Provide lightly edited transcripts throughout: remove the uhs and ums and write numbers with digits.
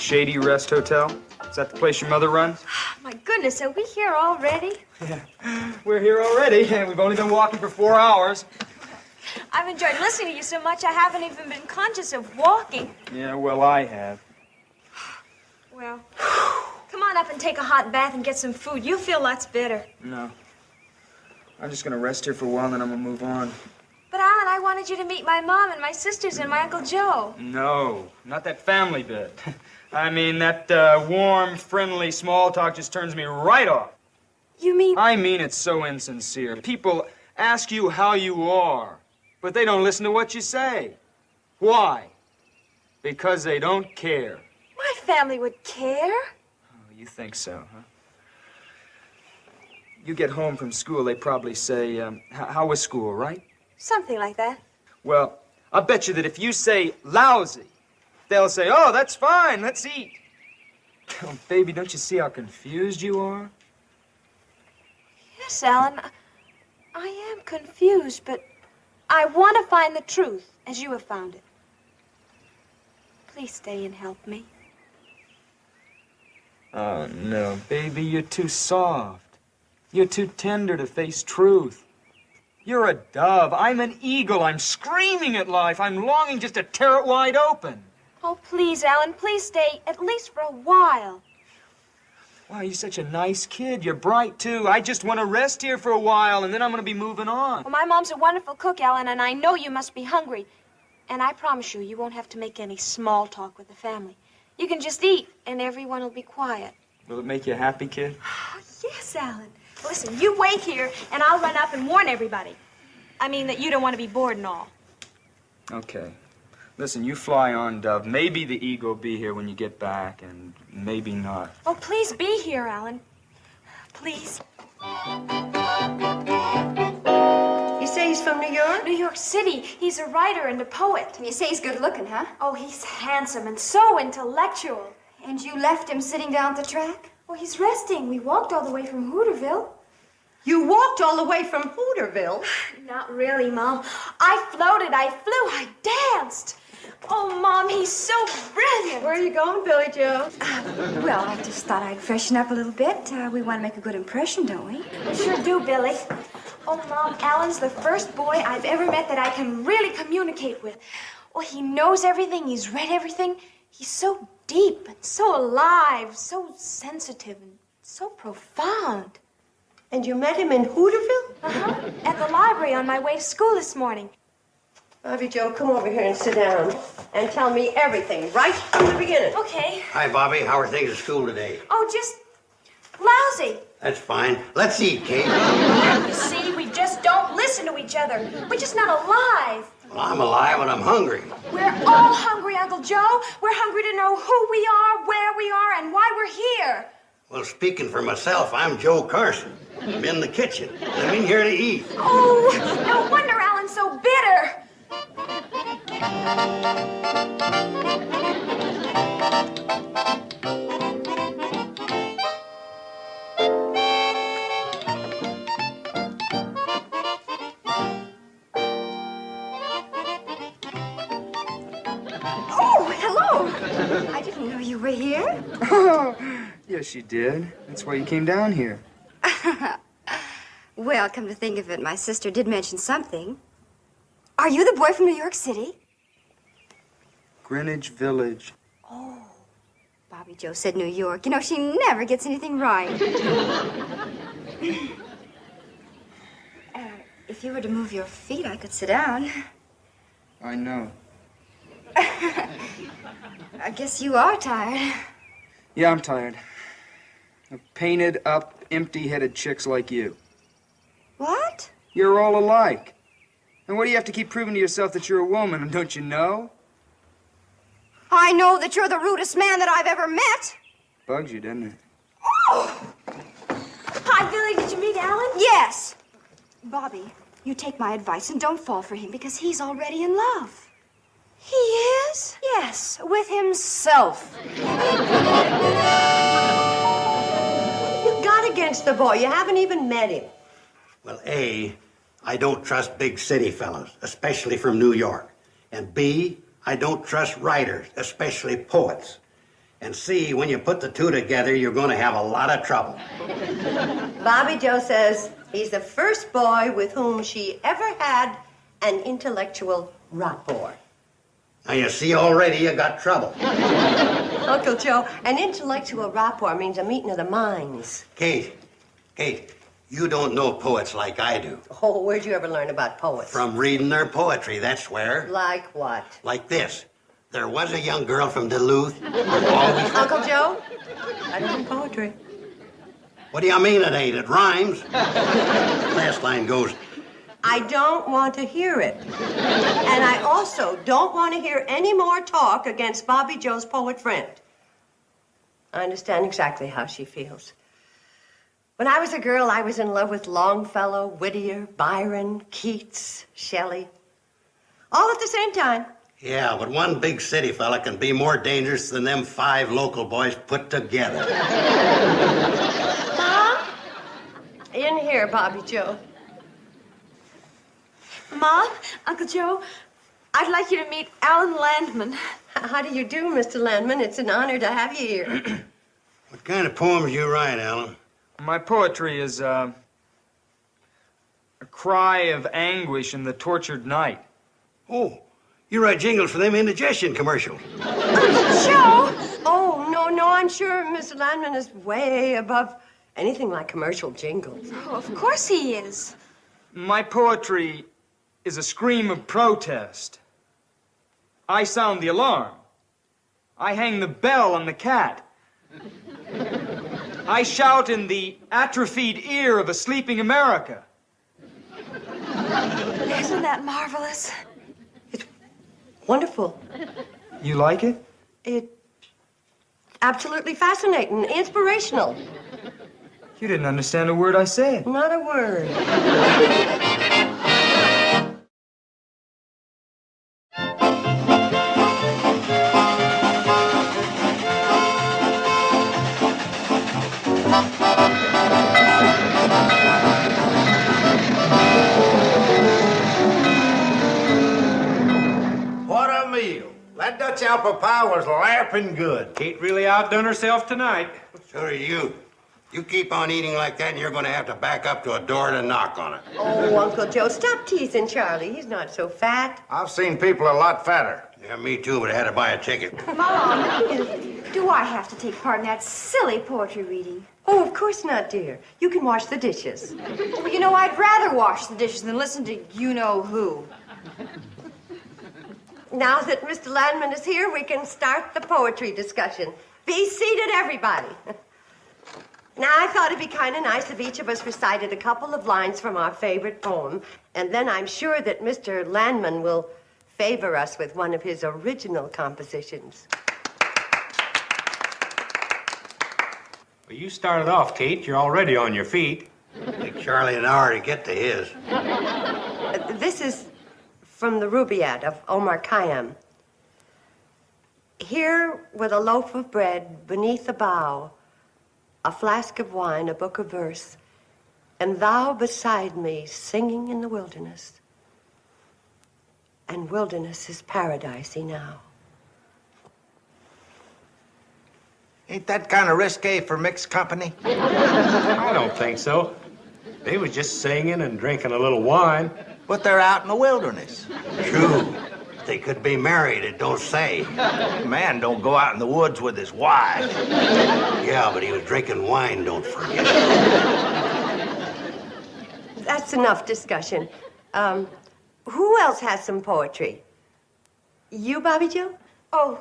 Shady Rest Hotel? Is that the place your mother runs? My goodness, are we here already? Yeah, we're here already, and we've only been walking for 4 hours. I've enjoyed listening to you so much I haven't even been conscious of walking. Yeah, well, I have. Well, come on up and take a hot bath and get some food. You feel lots better. No. I'm just gonna rest here for a while, and then I'm gonna move on. But, Alan, I wanted you to meet my mom and my sisters and my Uncle Joe. No, not that family bit. I mean, that warm, friendly small talk just turns me right off. You mean... I mean it's so insincere. People ask you how you are, but they don't listen to what you say. Why? Because they don't care. My family would care. Oh, you think so, huh? You get home from school, they probably say, how was school, right? Something like that. Well, I bet you that if you say lousy, they'll say, oh, that's fine, let's eat. Oh, baby, don't you see how confused you are? Yes, Alan, I am confused, but I want to find the truth, as you have found it. Please stay and help me. Oh, no, baby, you're too soft. You're too tender to face truth. You're a dove. I'm an eagle. I'm screaming at life. I'm longing just to tear it wide open. Oh, please, Alan, please stay, at least for a while. Wow, you're such a nice kid. You're bright, too. I just want to rest here for a while, and then I'm going to be moving on. Well, my mom's a wonderful cook, Alan, and I know you must be hungry. And I promise you, you won't have to make any small talk with the family. You can just eat, and everyone will be quiet. Will it make you happy, kid? Oh, yes, Alan. Listen, you wait here, and I'll run up and warn everybody. I mean that you don't want to be bored and all. Okay. Listen, you fly on, Dove. Maybe the eagle will be here when you get back, and maybe not. Oh, please be here, Alan. Please. You say he's from New York? New York City. He's a writer and a poet. And you say he's good looking, huh? Oh, he's handsome and so intellectual. And you left him sitting down at the track? Oh, he's resting. We walked all the way from Hooterville. You walked all the way from Hooterville? Not really, Mom. I floated, I flew, I danced. Oh, Mom, he's so brilliant. Where are you going, Billy Joe? Well, I just thought I'd freshen up a little bit. We want to make a good impression, don't we? We sure do, Billy. Oh, Mom, Alan's the first boy I've ever met that I can really communicate with. Oh, he knows everything, he's read everything. He's so deep and so alive, so sensitive and so profound. And you met him in Hooterville? Uh-huh. At the library on my way to school this morning. Bobbie Joe, come over here and sit down and tell me everything right from the beginning. Okay. Hi, Bobbie. How are things at school today? Oh, just lousy. That's fine. Let's eat, Kate. You see, we just don't listen to each other. We're just not alive. Well, I'm alive and I'm hungry. We're all hungry, Uncle Joe. We're hungry to know who we are, where we are, and why we're here. Well, speaking for myself, I'm Joe Carson. I'm in the kitchen. I'm in here to eat. Oh, no wonder Alan's so bitter. Oh, hello. I didn't know you were here. Oh, yes, you did. That's why you came down here. Well, come to think of it, my sister did mention something. Are you the boy from New York City? Greenwich Village. Oh, Bobbie Joe said New York. You know, she never gets anything right. If you were to move your feet, I could sit down. I know. I guess you are tired. Yeah, I'm tired. Of painted up, empty-headed chicks like you. What? You're all alike. And what do you have to keep proving to yourself that you're a woman, don't you know? I know that you're the rudest man that I've ever met. Bugs you, doesn't it? Oh! Hi, Billy. Did you meet Alan? Yes. Bobbie, you take my advice and don't fall for him because he's already in love. He is? Yes, with himself. What have you got against the boy? You haven't even met him. Well, A, I don't trust big city fellas, especially from New York. And B, I don't trust writers, especially poets. And see, when you put the two together, you're going to have a lot of trouble. Bobbie Jo says he's the first boy with whom she ever had an intellectual rapport. Now, you see, already you got trouble. Uncle Joe, an intellectual rapport means a meeting of the minds. Kate, you don't know poets like I do. Oh, where'd you ever learn about poets? From reading their poetry, that's where. Like what? Like this. There was a young girl from Duluth. Uncle Joe, I don't know poetry. What do you mean it ain't? It rhymes. Last line goes, I don't want to hear it. And I also don't want to hear any more talk against Bobbie Jo's poet friend. I understand exactly how she feels. When I was a girl, I was in love with Longfellow, Whittier, Byron, Keats, Shelley. All at the same time. yeah, but one big city fella can be more dangerous than them 5 local boys put together. Mom? In here, Bobbie Jo. Mom, Uncle Joe, I'd like you to meet Alan Landman. How do you do, Mr. Landman? It's an honor to have you here. What kind of poems you write, Alan? My poetry is a cry of anguish in the tortured night. Oh, you write jingles for them indigestion commercials. Joe! Oh, no, I'm sure Mr. Landman is way above anything like commercial jingles. Oh, of course he is. My poetry is a scream of protest. I sound the alarm. I hang the bell on the cat. I shout in the atrophied ear of a sleeping America. Isn't that marvelous? Wonderful. You like it? It's absolutely fascinating, inspirational. You didn't understand a word I said. Not a word. What a meal. That Dutch apple pie was laughing good. Kate really outdone herself tonight. So are you. You keep on eating like that, and you're going to have to back up to a door to knock on it. Oh, Uncle Joe, stop teasing Charlie. He's not so fat. I've seen people a lot fatter. Yeah, me too, but I had to buy a ticket. Mom, do I have to take part in that silly poetry reading? Oh, of course not, dear. You can wash the dishes. Well, you know, I'd rather wash the dishes than listen to you-know-who. Now that Mr. Landman is here, we can start the poetry discussion. Be seated, everybody. Now, I thought it'd be kind of nice if each of us recited a couple of lines from our favorite poem, and then I'm sure that Mr. Landman will favor us with one of his original compositions. Well, you started off, Kate. You're already on your feet. Take Charlie an hour to get to his. This is from the Rubaiyat of Omar Khayyam. Here, with a loaf of bread beneath a bough, a flask of wine, a book of verse, and thou beside me singing in the wilderness. And wilderness is paradisey now. Ain't that kind of risque for mixed company? I don't think so. They was just singing and drinking a little wine. But they're out in the wilderness. True. They could be married, it don't say. Man don't go out in the woods with his wife. Yeah, but he was drinking wine, don't forget. That's enough discussion. Who else has some poetry? You, Bobbie Jo? Oh,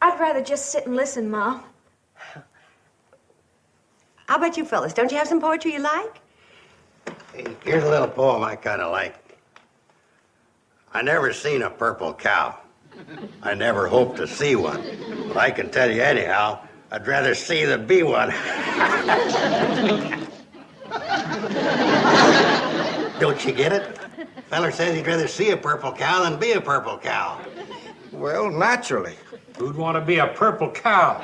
I'd rather just sit and listen, Mom. How about you fellas? Don't you have some poetry you like? Hey, here's a little poem I kind of like. I never seen a purple cow. I never hoped to see one. But I can tell you anyhow, I'd rather see than be one. Don't you get it? Feller says he'd rather see a purple cow than be a purple cow. Well, naturally. Who'd want to be a purple cow?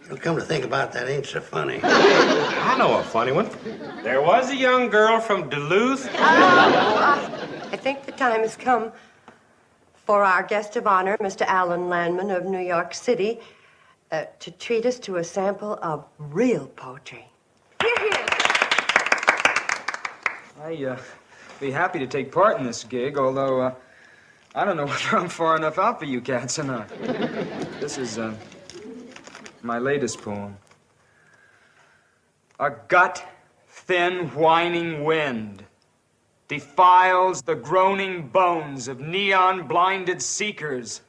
You'll come to think about that, ain't so funny. I know a funny one. There was a young girl from Duluth. I think the time has come for our guest of honor, Mr. Alan Landman of New York City, to treat us to a sample of real poetry. Here, here. I'd be happy to take part in this gig, although I don't know whether I'm far enough out for you cats or not. This is my latest poem. A gut-thin, whining wind defiles the groaning bones of neon-blinded seekers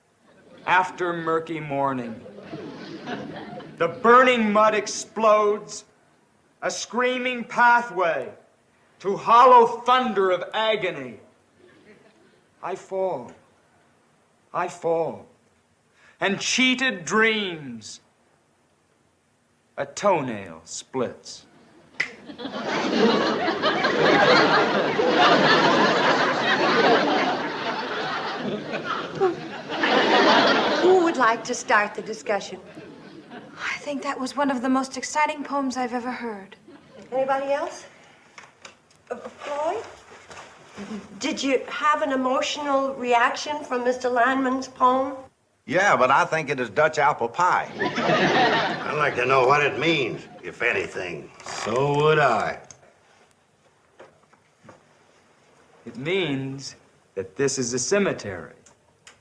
after murky morning. The burning mud explodes, a screaming pathway to hollow thunder of agony. I fall, and cheated dreams. A toenail splits. Who would like to start the discussion? I think that was one of the most exciting poems I've ever heard. Anybody else? Floyd? Did you have an emotional reaction from Mr. Landman's poem? Yeah, but I think it is Dutch apple pie. I'd like to know what it means, if anything. So would I. It means that this is a cemetery,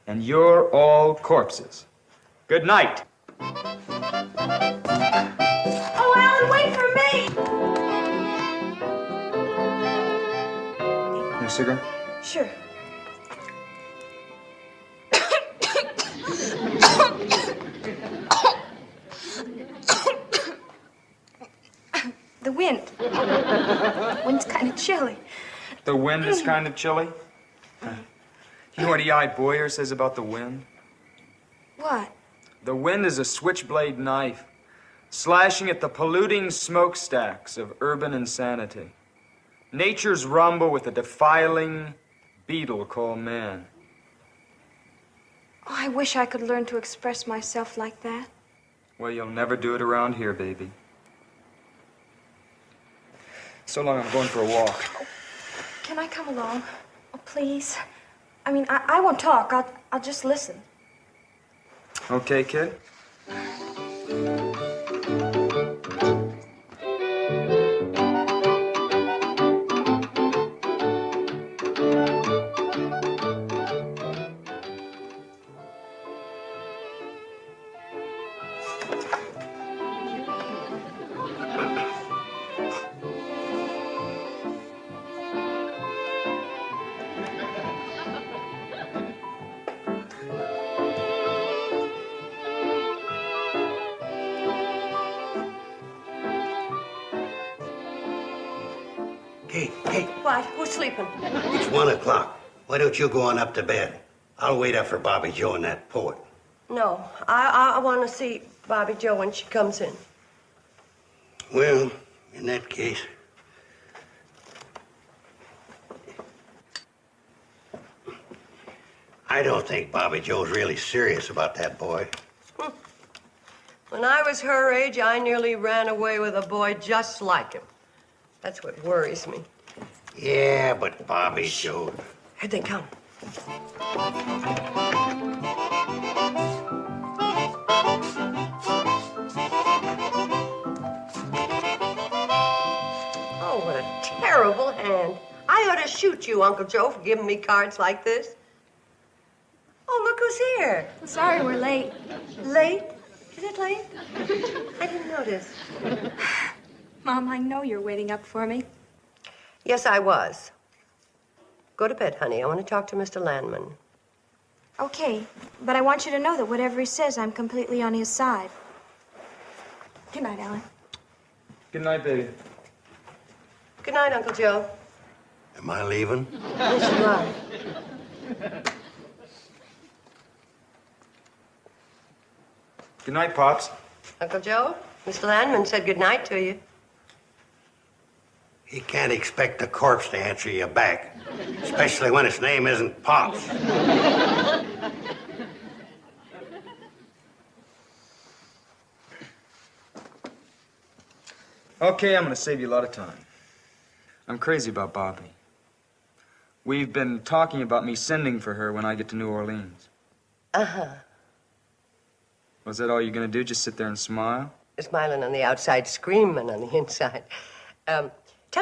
and you're all corpses. Good night. Oh, Alan, wait for me! Your cigarette? Sure. The wind. The wind's kind of chilly. The wind is kind of chilly. You know what E.I. Boyer says about the wind? What? The wind is a switchblade knife, slashing at the polluting smokestacks of urban insanity. Nature's rumble with a defiling beetle called man. Oh, I wish I could learn to express myself like that. Well, you'll never do it around here, baby. So long, I'm going for a walk. Can I come along? Oh, please. I mean, I won't talk. I'll just listen. Okay, kid? Hey, What? Who's sleeping? it's 1 o'clock. Why don't you go on up to bed? I'll wait up for Bobbie Jo and that poet. No, I want to see Bobbie Jo when she comes in. Well, in that case... I don't think Bobbie Jo's really serious about that boy. When I was her age, I nearly ran away with a boy just like him. That's what worries me. Yeah, but Bobbie Jo... Here they come. Oh, what a terrible hand. I ought to shoot you, Uncle Joe, for giving me cards like this. Oh, look who's here. Sorry we're late. Late? Is it late? I didn't notice. Mom, I know you're waiting up for me. Yes, I was. Go to bed, honey. I want to talk to Mr. Landman. Okay, but I want you to know that whatever he says, I'm completely on his side. Good night, Alan. Good night, baby. Good night, Uncle Joe. Am I leaving? Yes, you are. Good night, Pops. Uncle Joe, Mr. Landman said good night to you. You can't expect a corpse to answer you back, especially when its name isn't Pops. Okay, I'm gonna save you a lot of time. I'm crazy about Bobbie. We've been talking about me sending for her when I get to New Orleans. Uh-huh. Was that all you're gonna do? Just sit there and smile? Smiling on the outside, screaming on the inside. Tell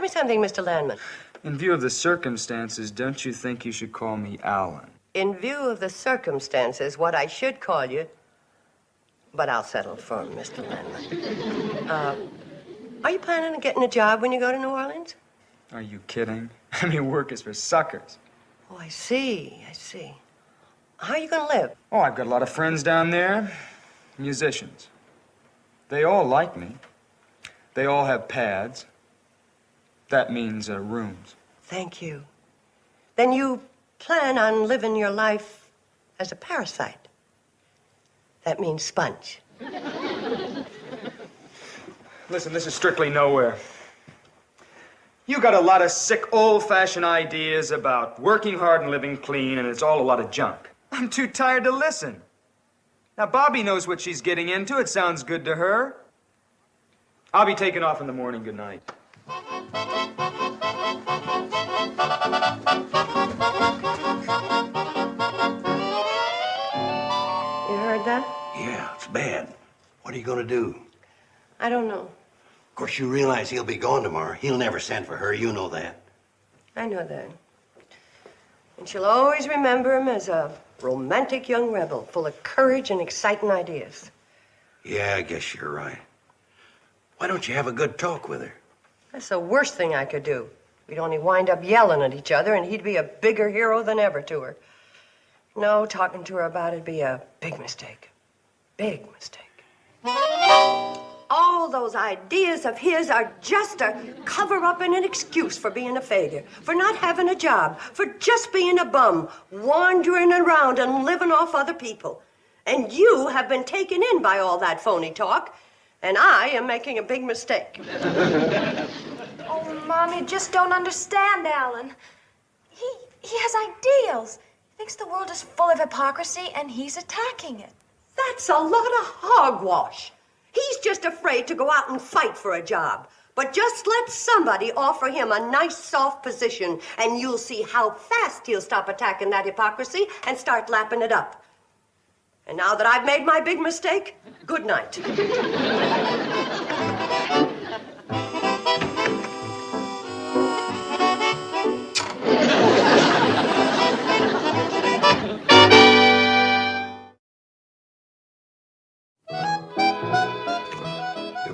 me something, Mr. Landman. In view of the circumstances, don't you think you should call me Alan? In view of the circumstances, what I should call you, but I'll settle for Mr. Landman. Are you planning on getting a job when you go to New Orleans? Are you kidding? I mean, work is for suckers. Oh, I see. How are you going to live? Oh, I've got a lot of friends down there. Musicians. They all like me. They all have pads. That means rooms. Thank you. Then you plan on living your life as a parasite. That means sponge. Listen, this is strictly nowhere. You got a lot of sick, old-fashioned ideas about working hard and living clean, and it's all a lot of junk. I'm too tired to listen. Now, Bobbie knows what she's getting into. It sounds good to her. I'll be taking off in the morning. Good night. You heard that? Yeah, it's bad. What are you going to do? I don't know. Of course, you realize he'll be gone tomorrow. He'll never send for her. You know that. I know that. And she'll always remember him as a romantic young rebel, full of courage and exciting ideas. Yeah, I guess you're right. Why don't you have a good talk with her? That's the worst thing I could do. We'd only wind up yelling at each other, and he'd be a bigger hero than ever to her. No, talking to her about it'd be a big mistake. Big mistake. All those ideas of his are just a cover-up and an excuse for being a failure, for not having a job, for just being a bum, wandering around and living off other people. And you have been taken in by all that phony talk, and I am making a big mistake. Oh, Mom, you just don't understand, Alan. He has ideals. He thinks the world is full of hypocrisy, and he's attacking it. That's a lot of hogwash. He's just afraid to go out and fight for a job. But just let somebody offer him a nice, soft position, and you'll see how fast he'll stop attacking that hypocrisy and start lapping it up. And now that I've made my big mistake, good night.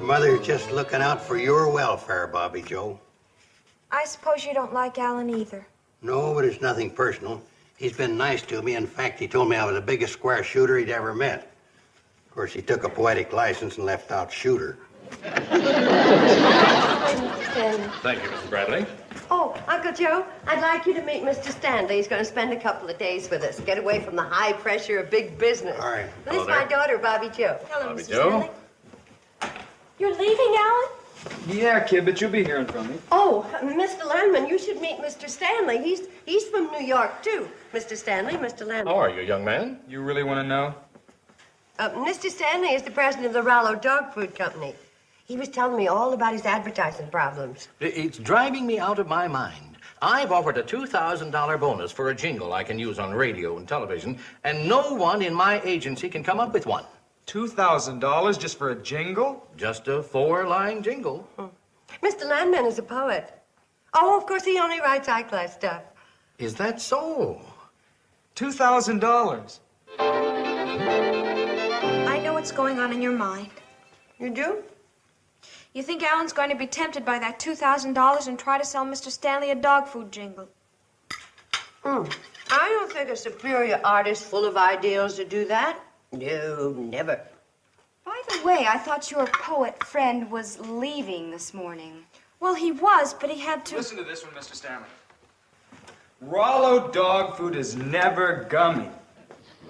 Mother's just looking out for your welfare, Bobbie Joe. I suppose you don't like Alan either. No, but it's nothing personal. He's been nice to me. In fact, he told me I was the biggest square shooter he'd ever met. Of course, he took a poetic license and left out shooter. Thank you, Mrs. Bradley. Oh, Uncle Joe, I'd like you to meet Mr. Stanley. He's going to spend a couple of days with us, get away from the high pressure of big business. All right. This is my daughter, Bobbie Joe. Hello, Bobbie Mr. Joe. Stanley. You're leaving, Alan? Yeah, kid, but you'll be hearing from me. Oh, Mr. Landman, you should meet Mr. Stanley. He's from New York, too. Mr. Stanley, Mr. Landman. How are you, young man? You really want to know? Mr. Stanley is the president of the Rollo Dog Food Company. He was telling me all about his advertising problems. It's driving me out of my mind. I've offered a $2,000 bonus for a jingle I can use on radio and television, and no one in my agency can come up with one. $2,000 just for a jingle? Just a 4-line jingle. Mr. Landman is a poet. Oh, of course, he only writes high-class stuff. Is that so? $2,000. I know what's going on in your mind. You do? You think Alan's going to be tempted by that $2,000 and try to sell Mr. Stanley a dog food jingle. I don't think a superior artist full of ideals would do that. No, never. By the way, I thought your poet friend was leaving this morning. Well, he was, but he had to... Listen to this one, Mr. Stanley. Rollo dog food is never gummy.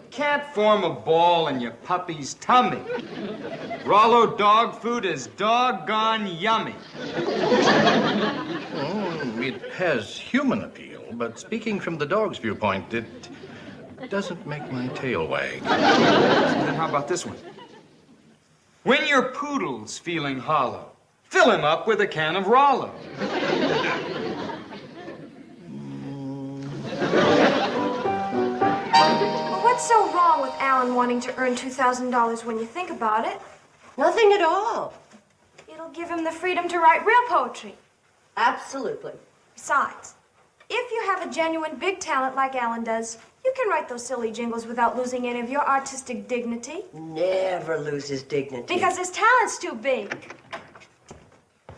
Can't form a ball in your puppy's tummy. Rollo dog food is doggone yummy. Oh, it has human appeal, but speaking from the dog's viewpoint, it doesn't make my tail wag. Then how about this one? When your poodle's feeling hollow, fill him up with a can of Rollo. on wanting to earn $2,000 when you think about it. Nothing at all. It'll give him the freedom to write real poetry. Absolutely. Besides, if you have a genuine big talent like Alan does, you can write those silly jingles without losing any of your artistic dignity. Never loses dignity. Because his talent's too big.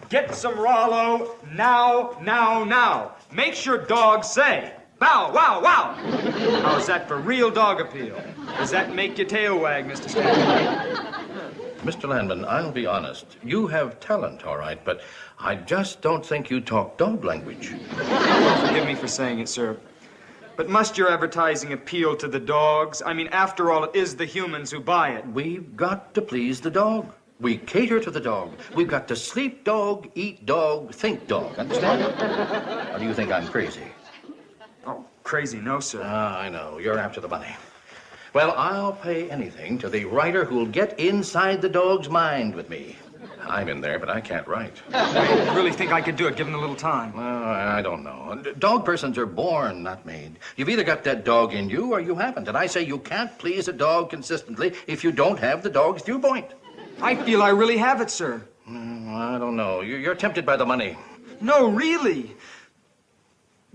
Get some Rollo now, now, now. Makes your dog say, bow, wow, wow. How's that for real dog appeal? Does that make your tail wag, Mr. Stanley? Mr. Landman, I'll be honest. You have talent, all right, but I just don't think you talk dog language. Forgive me for saying it, sir. But must your advertising appeal to the dogs? I mean, after all, it is the humans who buy it. We've got to please the dog. We cater to the dog. We've got to sleep dog, eat dog, think dog. Understand? Or do you think I'm crazy? Oh, crazy, no, sir. Ah, I know. You're after the money. Well, I'll pay anything to the writer who'll get inside the dog's mind with me. I'm in there, but I can't write. I really think I could do it, given a little time. I don't know. Dog persons are born, not made. You've either got that dog in you or you haven't. And I say you can't please a dog consistently if you don't have the dog's viewpoint. I feel I really have it, sir. I don't know. You're tempted by the money. No, really.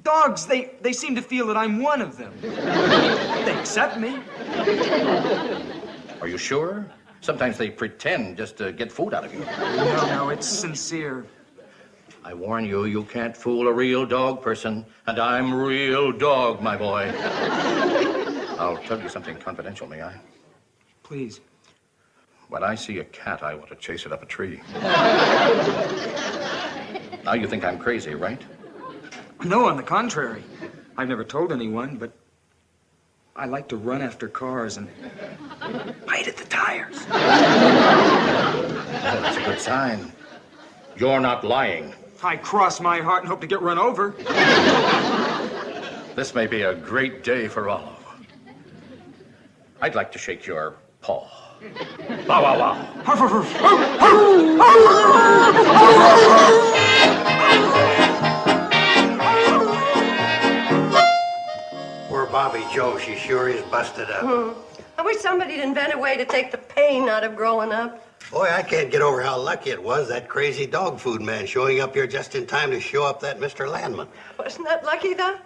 Dogs, they seem to feel that I'm one of them. They accept me. Are you sure? Sometimes they pretend just to get food out of you. No, it's sincere. I warn you, you can't fool a real dog person. And I'm real dog, my boy. I'll tell you something confidential, may I? Please. When I see a cat, I want to chase it up a tree. Now you think I'm crazy, right? No, on the contrary. I've never told anyone, but I like to run after cars and bite at the tires. Oh, that's a good sign. You're not lying. I cross my heart and hope to get run over. This may be a great day for Rollo. I'd like to shake your paw. Bow, wow, wow. Poor Bobbie Joe, she sure is busted up. I wish somebody'd invent a way to take the pain out of growing up. Boy, I can't get over how lucky it was, that crazy dog food man showing up here just in time to show up that Mr. Landman. Wasn't that lucky, though?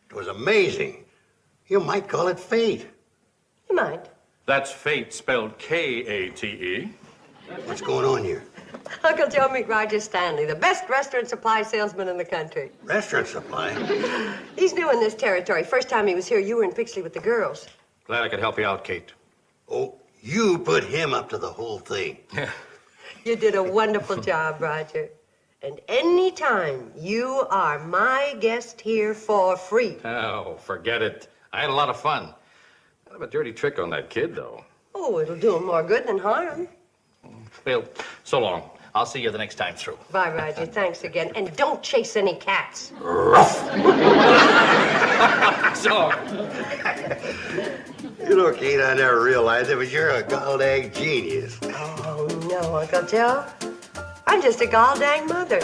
It was amazing. You might call it fate. You might. That's fate spelled K-A-T-E. What's going on here? Uncle Joe, meet Roger Stanley, the best restaurant supply salesman in the country. Restaurant supply? He's new in this territory. First time he was here, you were in Pixley with the girls. Glad I could help you out, Kate. Oh, you put him up to the whole thing. You did a wonderful job, Roger. And any time you are my guest here for free. Oh, forget it. I had a lot of fun. Kind of a dirty trick on that kid, though. Oh, it'll do him more good than harm. Well, so long. I'll see you the next time through. Bye, Roger. Thanks again. And don't chase any cats. So. You know, Kate, I never realized it, but you're a gall-dang genius. Oh, no, Uncle Joe. I'm just a gall-dang mother.